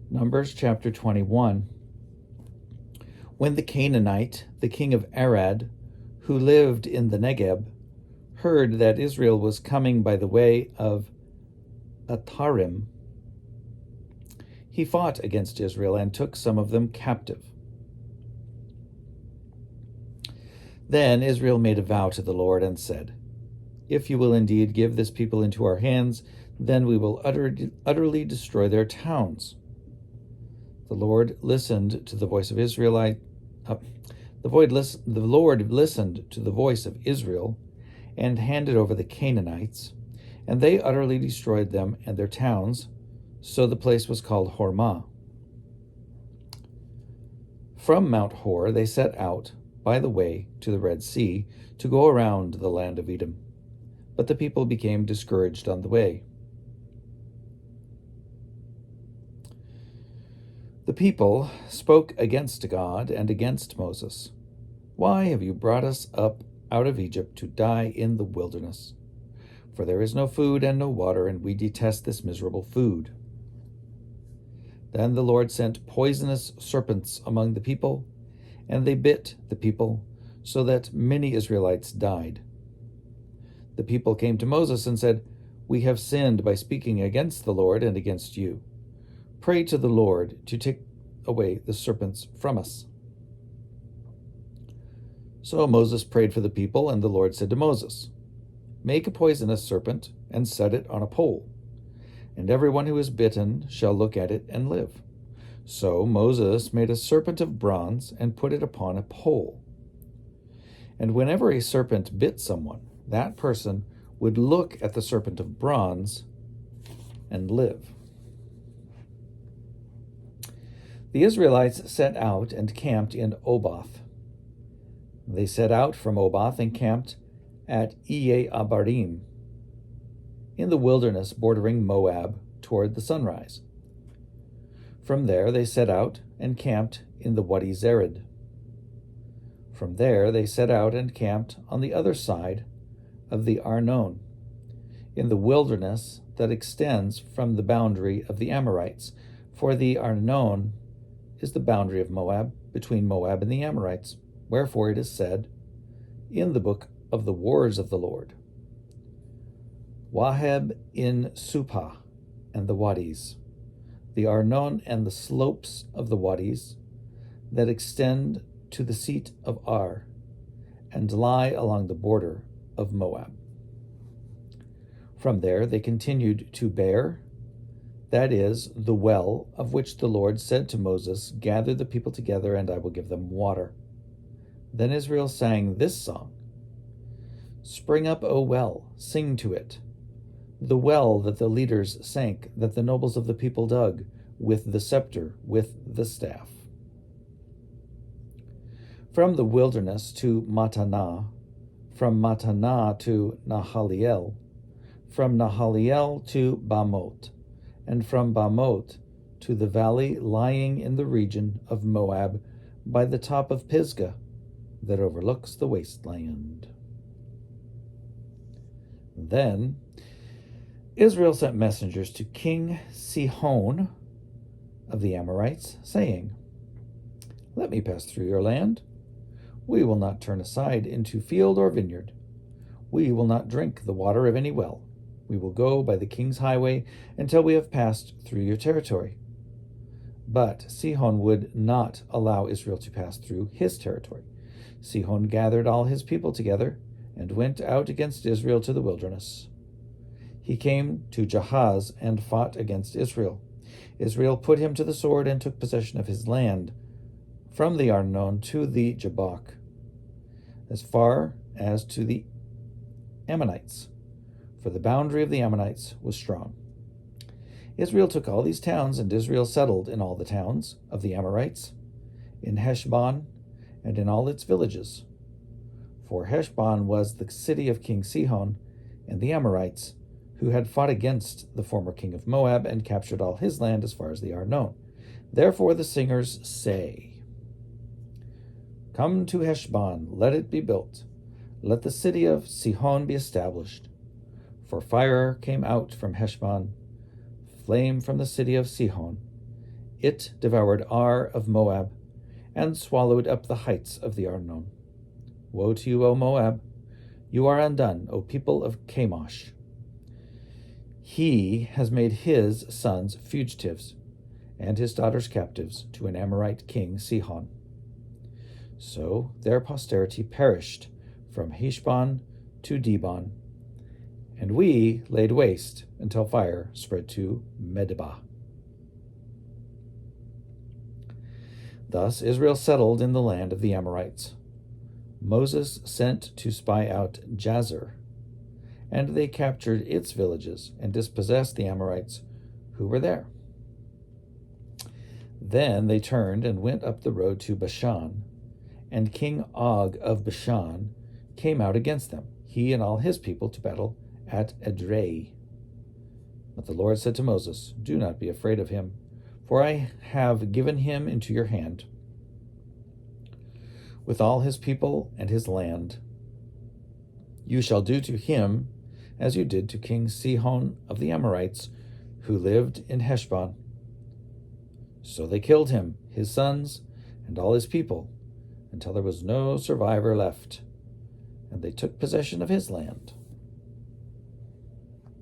Numbers chapter 21. When the Canaanite, the king of Arad, who lived in the Negeb, heard that Israel was coming by the way of Atarim, he fought against Israel and took some of them captive. Then Israel made a vow to the Lord and said, "If you will indeed give this people into our hands, then we will utterly destroy their towns." The Lord listened to the voice of the Lord listened to the voice of Israel and handed over the Canaanites, and they utterly destroyed them and their towns, so the place was called Hormah. From Mount Hor they set out by the way to the Red Sea to go around the land of Edom, but the people became discouraged on the way. The people spoke against God and against Moses. "Why have you brought us up out of Egypt to die in the wilderness? For there is no food and no water, and we detest this miserable food." Then the Lord sent poisonous serpents among the people, and they bit the people, so that many Israelites died. The people came to Moses and said, "We have sinned by speaking against the Lord and against you. Pray to the Lord to take away the serpents from us." So Moses prayed for the people, and the Lord said to Moses, "Make a poisonous serpent and set it on a pole, and everyone who is bitten shall look at it and live." So Moses made a serpent of bronze and put it upon a pole. And whenever a serpent bit someone, that person would look at the serpent of bronze and live. The Israelites set out and camped in Oboth. They set out from Oboth and camped at Iye-Abarim, in the wilderness bordering Moab toward the sunrise. From there they set out and camped in the Wadi Zered. From there they set out and camped on the other side of the Arnon, in the wilderness that extends from the boundary of the Amorites, for the Arnon is the boundary of Moab, between Moab and the Amorites. Wherefore it is said in the book of the wars of the Lord, Waheb in Supah and the Wadis, the Arnon and the slopes of the Wadis that extend to the seat of Ar and lie along the border of Moab. From there they continued to Beer, that is, the well of which the Lord said to Moses, "Gather the people together, and I will give them water." Then Israel sang this song: "Spring up, O well, sing to it, the well that the leaders sank, that the nobles of the people dug, with the scepter, with the staff." From the wilderness to Mattanah, from Mattanah to Nahaliel, from Nahaliel to Bamoth, and from Bamoth to the valley lying in the region of Moab by the top of Pisgah that overlooks the wasteland. Then Israel sent messengers to King Sihon of the Amorites, saying, "Let me pass through your land. We will not turn aside into field or vineyard. We will not drink the water of any well. We will go by the king's highway until we have passed through your territory." But Sihon would not allow Israel to pass through his territory. Sihon gathered all his people together and went out against Israel to the wilderness. He came to Jahaz and fought against Israel. Israel put him to the sword and took possession of his land, from the Arnon to the Jabbok, as far as to the Ammonites, for the boundary of the Ammonites was strong. Israel took all these towns, and Israel settled in all the towns of the Amorites, in Heshbon, and in all its villages. For Heshbon was the city of King Sihon and the Amorites, who had fought against the former king of Moab and captured all his land as far as the Arnon. Therefore the singers say, "Come to Heshbon, let it be built. Let the city of Sihon be established. For fire came out from Heshbon, flame from the city of Sihon. It devoured Ar of Moab, and swallowed up the heights of the Arnon. Woe to you, O Moab! You are undone, O people of Chemosh. He has made his sons fugitives, and his daughters captives to an Amorite king, Sihon. So their posterity perished from Heshbon to Dibon, and we laid waste until fire spread to Medeba. Thus Israel settled in the land of the Amorites. Moses sent to spy out Jazer, and they captured its villages and dispossessed the Amorites who were there. Then they turned and went up the road to Bashan, and King Og of Bashan came out against them, he and all his people, to battle at Edrei. But the Lord said to Moses, Do not be afraid of him, for I have given him into your hand, with all his people and his land. You shall do to him as you did to King Sihon of the Amorites, who lived in Heshbon. So they killed him, his sons, and all his people, until there was no survivor left, and they took possession of his land.